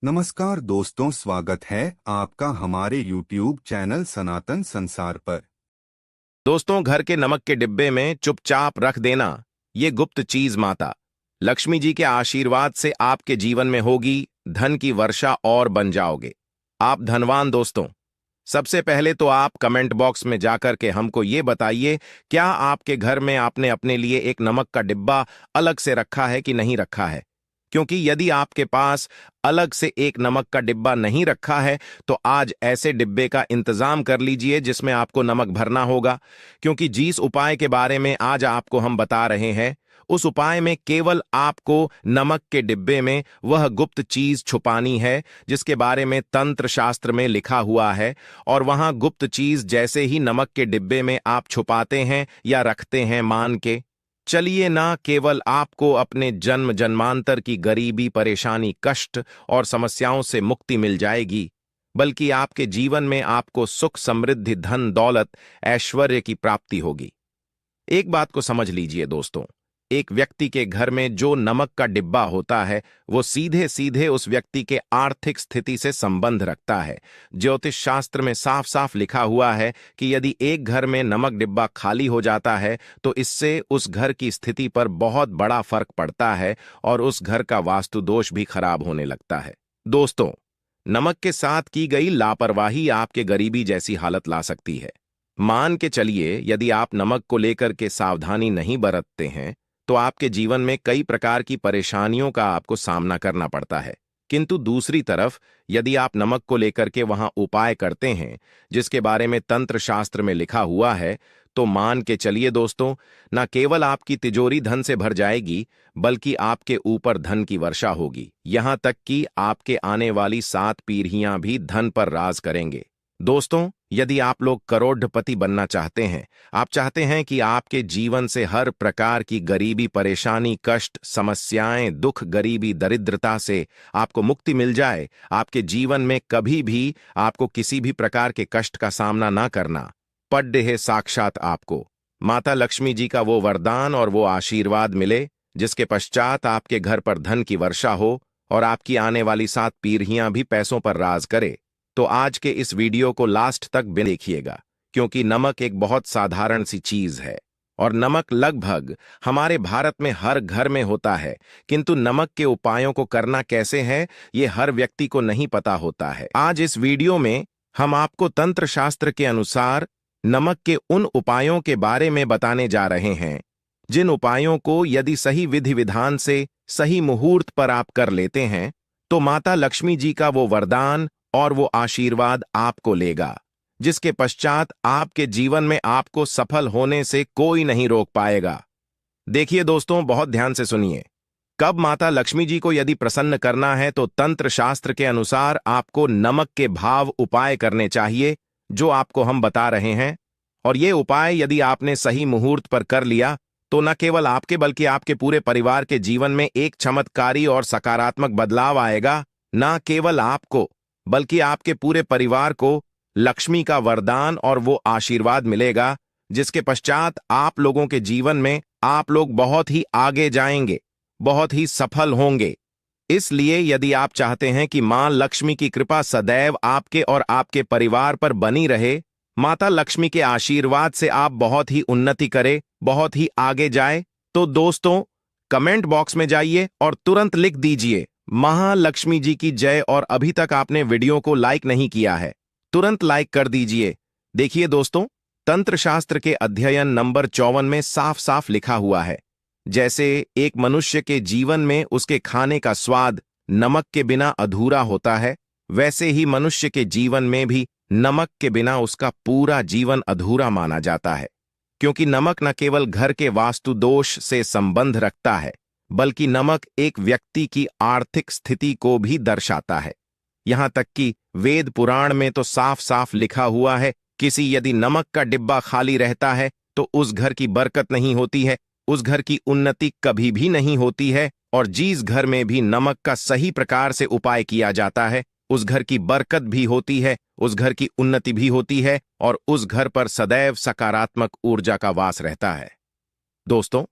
नमस्कार दोस्तों, स्वागत है आपका हमारे YouTube चैनल सनातन संसार पर। दोस्तों, घर के नमक के डिब्बे में चुपचाप रख देना ये गुप्त चीज माता लक्ष्मी जी के आशीर्वाद से आपके जीवन में होगी धन की वर्षा और बन जाओगे आप धनवान। दोस्तों, सबसे पहले तो आप कमेंट बॉक्स में जाकर के हमको ये बताइए, क्या आपके घर में आपने अपने लिए एक नमक का डिब्बा अलग से रखा है कि नहीं रखा है? क्योंकि यदि आपके पास अलग से एक नमक का डिब्बा नहीं रखा है तो आज ऐसे डिब्बे का इंतजाम कर लीजिए जिसमें आपको नमक भरना होगा। क्योंकि जिस उपाय के बारे में आज आपको हम बता रहे हैं उस उपाय में केवल आपको नमक के डिब्बे में वह गुप्त चीज छुपानी है जिसके बारे में तंत्र शास्त्र में लिखा हुआ है। और वहां गुप्त चीज जैसे ही नमक के डिब्बे में आप छुपाते हैं या रखते हैं, मान के चलिए, ना केवल आपको अपने जन्म जन्मांतर की गरीबी, परेशानी, कष्ट और समस्याओं से मुक्ति मिल जाएगी, बल्कि आपके जीवन में आपको सुख, समृद्धि, धन, दौलत, ऐश्वर्य की प्राप्ति होगी। एक बात को समझ लीजिए दोस्तों, एक व्यक्ति के घर में जो नमक का डिब्बा होता है वो सीधे सीधे उस व्यक्ति के आर्थिक स्थिति से संबंध रखता है। ज्योतिष शास्त्र में साफ साफ लिखा हुआ है कि यदि एक घर में नमक डिब्बा खाली हो जाता है तो इससे उस घर की स्थिति पर बहुत बड़ा फर्क पड़ता है और उस घर का वास्तु दोष भी खराब होने लगता है। दोस्तों, नमक के साथ की गई लापरवाही आपके गरीबी जैसी हालत ला सकती है। मान के चलिए, यदि आप नमक को लेकर के सावधानी नहीं बरतते हैं तो आपके जीवन में कई प्रकार की परेशानियों का आपको सामना करना पड़ता है। किंतु दूसरी तरफ यदि आप नमक को लेकर के वहां उपाय करते हैं जिसके बारे में तंत्र शास्त्र में लिखा हुआ है, तो मान के चलिए दोस्तों, न केवल आपकी तिजोरी धन से भर जाएगी बल्कि आपके ऊपर धन की वर्षा होगी। यहां तक कि आपके आने वाली 7 पीढ़ियां भी धन पर राज करेंगे। दोस्तों, यदि आप लोग करोड़पति बनना चाहते हैं, आप चाहते हैं कि आपके जीवन से हर प्रकार की गरीबी, परेशानी, कष्ट, समस्याएं, दुख, गरीबी, दरिद्रता से आपको मुक्ति मिल जाए, आपके जीवन में कभी भी आपको किसी भी प्रकार के कष्ट का सामना ना करना पड़े है, साक्षात आपको माता लक्ष्मी जी का वो वरदान और वो आशीर्वाद मिले जिसके पश्चात आपके घर पर धन की वर्षा हो और आपकी आने वाली 7 पीढ़ियां भी पैसों पर राज करे, तो आज के इस वीडियो को लास्ट तक देखिएगा। क्योंकि नमक एक बहुत साधारण सी चीज है और नमक लगभग हमारे भारत में हर घर में होता है, किंतु नमक के उपायों को करना कैसे है ये हर व्यक्ति को नहीं पता होता है। आज इस वीडियो में हम आपको तंत्र शास्त्र के अनुसार नमक के उन उपायों के बारे में बताने जा रहे हैं जिन उपायों को यदि सही विधि विधान से सही मुहूर्त पर आप कर लेते हैं तो माता लक्ष्मी जी का वो वरदान और वो आशीर्वाद आपको लेगा, जिसके पश्चात आपके जीवन में आपको सफल होने से कोई नहीं रोक पाएगा। देखिए दोस्तों, बहुत ध्यान से सुनिए। कब माता लक्ष्मी जी को यदि प्रसन्न करना है तो तंत्र शास्त्र के अनुसार आपको नमक के भाव उपाय करने चाहिए जो आपको हम बता रहे हैं। और ये उपाय यदि आपने सही मुहूर्त पर कर लिया तो न केवल आपके बल्कि आपके पूरे परिवार के जीवन में एक चमत्कारी और सकारात्मक बदलाव आएगा। न केवल आपको बल्कि आपके पूरे परिवार को लक्ष्मी का वरदान और वो आशीर्वाद मिलेगा जिसके पश्चात आप लोगों के जीवन में आप लोग बहुत ही आगे जाएंगे, बहुत ही सफल होंगे। इसलिए यदि आप चाहते हैं कि मां लक्ष्मी की कृपा सदैव आपके और आपके परिवार पर बनी रहे, माता लक्ष्मी के आशीर्वाद से आप बहुत ही उन्नति करें, बहुत ही आगे जाए, तो दोस्तों कमेंट बॉक्स में जाइए और तुरंत लिख दीजिए महालक्ष्मी जी की जय। और अभी तक आपने वीडियो को लाइक नहीं किया है, तुरंत लाइक कर दीजिए। देखिए दोस्तों, तंत्र शास्त्र के अध्ययन नंबर 54 में साफ साफ लिखा हुआ है, जैसे एक मनुष्य के जीवन में उसके खाने का स्वाद नमक के बिना अधूरा होता है, वैसे ही मनुष्य के जीवन में भी नमक के बिना उसका पूरा जीवन अधूरा माना जाता है। क्योंकि नमक न केवल घर के वास्तु दोष से संबंध रखता है बल्कि नमक एक व्यक्ति की आर्थिक स्थिति को भी दर्शाता है। यहां तक कि वेद पुराण में तो साफ साफ लिखा हुआ है, किसी यदि नमक का डिब्बा खाली रहता है तो उस घर की बरकत नहीं होती है, उस घर की उन्नति कभी भी नहीं होती है। और जिस घर में भी नमक का सही प्रकार से उपाय किया जाता है उस घर की बरकत भी होती है, उस घर की उन्नति भी होती है और उस घर पर सदैव सकारात्मक ऊर्जा का वास रहता है। दोस्तों,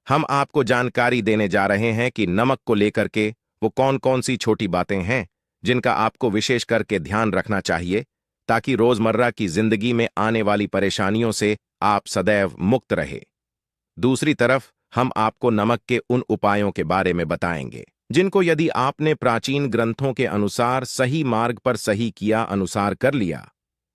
हम आपको जानकारी देने जा रहे हैं कि नमक को लेकर के वो कौन कौन सी छोटी बातें हैं जिनका आपको विशेष करके ध्यान रखना चाहिए ताकि रोजमर्रा की जिंदगी में आने वाली परेशानियों से आप सदैव मुक्त रहे। दूसरी तरफ हम आपको नमक के उन उपायों के बारे में बताएंगे जिनको यदि आपने प्राचीन ग्रंथों के अनुसार सही मार्ग पर सही किया अनुसार कर लिया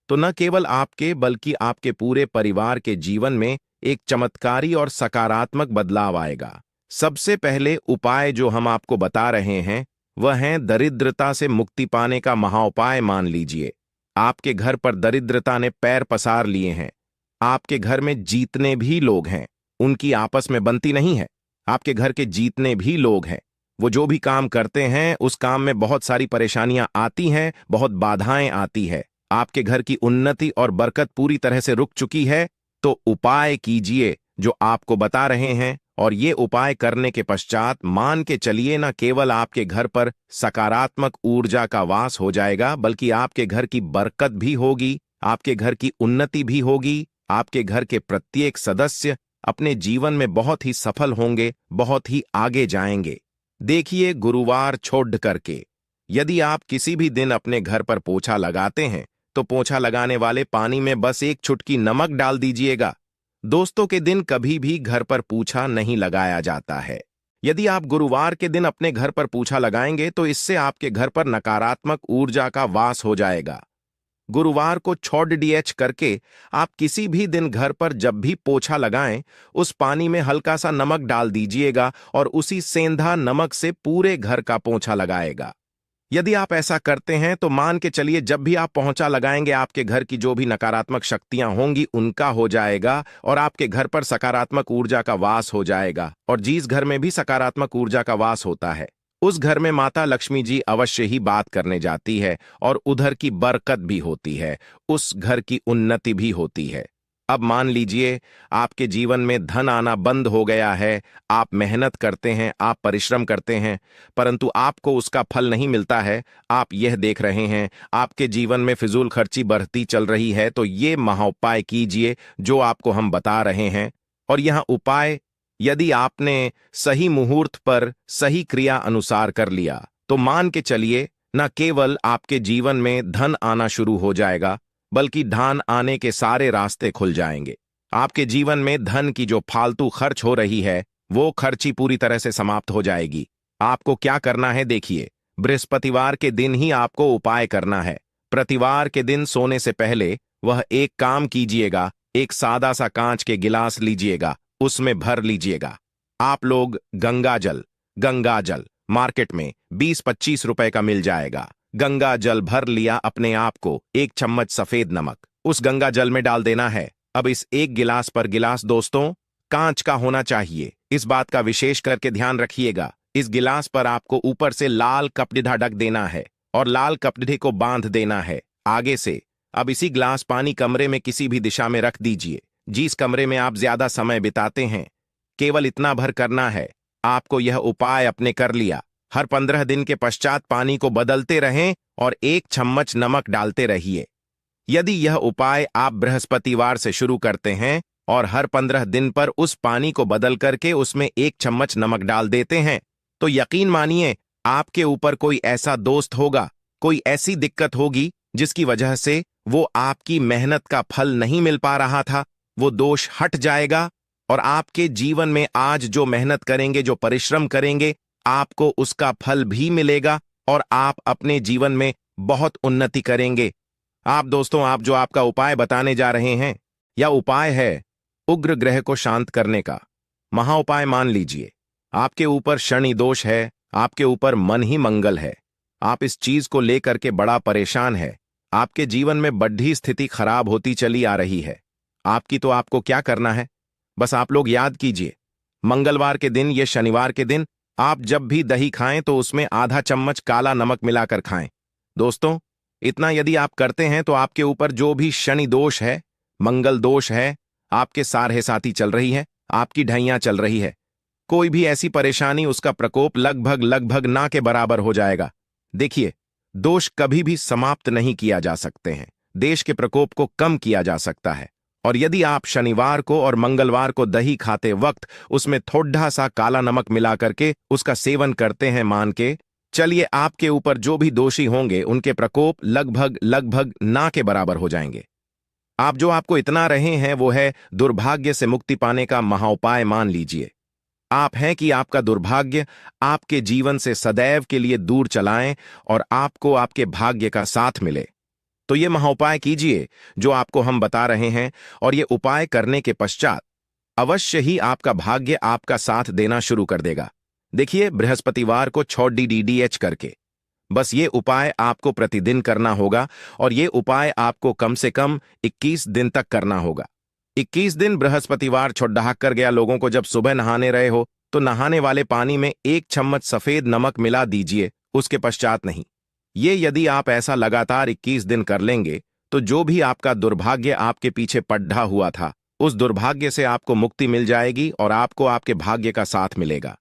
तो न केवल आपके बल्कि आपके पूरे परिवार के जीवन में एक चमत्कारी और सकारात्मक बदलाव आएगा। सबसे पहले उपाय जो हम आपको बता रहे हैं वह है दरिद्रता से मुक्ति पाने का महाउपाय। मान लीजिए आपके घर पर दरिद्रता ने पैर पसार लिए हैं। आपके घर में जितने भी लोग हैं उनकी आपस में बनती नहीं है। आपके घर के जितने भी लोग हैं वो जो भी काम करते हैं उस काम में बहुत सारी परेशानियां आती हैं, बहुत बाधाएं आती है। आपके घर की उन्नति और बरकत पूरी तरह से रुक चुकी है। तो उपाय कीजिए जो आपको बता रहे हैं, और ये उपाय करने के पश्चात मान के चलिए न केवल आपके घर पर सकारात्मक ऊर्जा का वास हो जाएगा बल्कि आपके घर की बरकत भी होगी, आपके घर की उन्नति भी होगी। आपके घर के प्रत्येक सदस्य अपने जीवन में बहुत ही सफल होंगे, बहुत ही आगे जाएंगे। देखिए, गुरुवार छोड़ करके यदि आप किसी भी दिन अपने घर पर पोछा लगाते हैं तो पोछा लगाने वाले पानी में बस एक चुटकी नमक डाल दीजिएगा। दोस्तों के दिन कभी भी घर पर पोछा नहीं लगाया जाता है। यदि आप गुरुवार के दिन अपने घर पर पोछा लगाएंगे तो इससे आपके घर पर नकारात्मक ऊर्जा का वास हो जाएगा। गुरुवार को छोड़ डीएच करके आप किसी भी दिन घर पर जब भी पोछा लगाएं उस पानी में हल्का सा नमक डाल दीजिएगा और उसी सेंधा नमक से पूरे घर का पोछा लगाएगा। यदि आप ऐसा करते हैं तो मान के चलिए जब भी आप पोछा लगाएंगे आपके घर की जो भी नकारात्मक शक्तियां होंगी उनका हो जाएगा और आपके घर पर सकारात्मक ऊर्जा का वास हो जाएगा। और जिस घर में भी सकारात्मक ऊर्जा का वास होता है उस घर में माता लक्ष्मी जी अवश्य ही बात करने जाती है और उधर की बरकत भी होती है, उस घर की उन्नति भी होती है। अब मान लीजिए आपके जीवन में धन आना बंद हो गया है। आप मेहनत करते हैं, आप परिश्रम करते हैं, परंतु आपको उसका फल नहीं मिलता है। आप यह देख रहे हैं आपके जीवन में फिजूल खर्ची बढ़ती चल रही है। तो ये महाउपाय कीजिए जो आपको हम बता रहे हैं। और यह उपाय यदि आपने सही मुहूर्त पर सही क्रिया अनुसार कर लिया तो मान के चलिए न केवल आपके जीवन में धन आना शुरू हो जाएगा बल्कि धन आने के सारे रास्ते खुल जाएंगे। आपके जीवन में धन की जो फालतू खर्च हो रही है वो खर्ची पूरी तरह से समाप्त हो जाएगी। आपको क्या करना है देखिए, बृहस्पतिवार के दिन ही आपको उपाय करना है। प्रतिवार के दिन सोने से पहले वह एक काम कीजिएगा, एक सादा सा कांच के गिलास लीजिएगा, उसमें भर लीजिएगा। आप लोग गंगा जल मार्केट में 20-25 रुपए का मिल जाएगा। गंगा जल भर लिया अपने आप को, एक चम्मच सफेद नमक उस गंगा जल में डाल देना है। अब इस एक गिलास पर गिलास दोस्तों कांच का होना चाहिए। इस बात का विशेष करके ध्यान रखिएगा। इस गिलास पर आपको ऊपर से लाल कपड़ा ढक देना है और लाल कपड़े को बांध देना है आगे से। अब इसी गिलास पानी कमरे में किसी भी दिशा में रख दीजिए, जिस कमरे में आप ज्यादा समय बिताते हैं। केवल इतना भर करना है। आपको यह उपाय अपने कर लिया। हर 15 दिन के पश्चात पानी को बदलते रहें और एक चम्मच नमक डालते रहिए। यदि यह उपाय आप बृहस्पतिवार से शुरू करते हैं और हर 15 दिन पर उस पानी को बदल करके उसमें एक चम्मच नमक डाल देते हैं तो यकीन मानिए आपके ऊपर कोई ऐसा दोस्त होगा, कोई ऐसी दिक्कत होगी जिसकी वजह से वो आपकी मेहनत का फल नहीं मिल पा रहा था, वो दोष हट जाएगा और आपके जीवन में आज जो मेहनत करेंगे, जो परिश्रम करेंगे, आपको उसका फल भी मिलेगा और आप अपने जीवन में बहुत उन्नति करेंगे। आप दोस्तों, आप जो आपका उपाय बताने जा रहे हैं यह उपाय है उग्र ग्रह को शांत करने का महाउपाय। मान लीजिए आपके ऊपर शनि दोष है, आपके ऊपर मन ही मंगल है, आप इस चीज को लेकर के बड़ा परेशान है, आपके जीवन में बढ़ी स्थिति खराब होती चली आ रही है आपकी। तो आपको क्या करना है, बस आप लोग याद कीजिए, मंगलवार के दिन या शनिवार के दिन आप जब भी दही खाएं तो उसमें आधा चम्मच काला नमक मिलाकर खाएं। दोस्तों, इतना यदि आप करते हैं तो आपके ऊपर जो भी शनि दोष है, मंगल दोष है, आपके सारे साथी चल रही है, आपकी ढैया चल रही है, कोई भी ऐसी परेशानी, उसका प्रकोप लगभग ना के बराबर हो जाएगा। देखिए, दोष कभी भी समाप्त नहीं किया जा सकते हैं, देश के प्रकोप को कम किया जा सकता है। और यदि आप शनिवार को और मंगलवार को दही खाते वक्त उसमें थोड़ा सा काला नमक मिला करके उसका सेवन करते हैं मान के, चलिए, आपके ऊपर जो भी दोषी होंगे उनके प्रकोप लगभग लगभग ना के बराबर हो जाएंगे। आप जो आपको इतना रहे हैं वो है दुर्भाग्य से मुक्ति पाने का महाउपाय मान लीजिए। आप हैं कि आपका दुर्भाग्य आपके जीवन से सदैव के लिए दूर चलाएं और आपको आपके भाग्य का साथ मिले। तो ये महाउपाय कीजिए जो आपको हम बता रहे हैं, और ये उपाय करने के पश्चात अवश्य ही आपका भाग्य आपका साथ देना शुरू कर देगा। देखिए, बृहस्पतिवार को 6 DDH करके बस ये उपाय आपको प्रतिदिन करना होगा, और ये उपाय आपको कम से कम 21 दिन तक करना होगा। 21 दिन बृहस्पतिवार छुड़ाक कर गया लोगों को जब सुबह नहाने रहे हो तो नहाने वाले पानी में 1 चम्मच सफेद नमक मिला दीजिए, उसके पश्चात नहीं। ये यदि आप ऐसा लगातार 21 दिन कर लेंगे तो जो भी आपका दुर्भाग्य आपके पीछे पड्ढा हुआ था, उस दुर्भाग्य से आपको मुक्ति मिल जाएगी और आपको आपके भाग्य का साथ मिलेगा।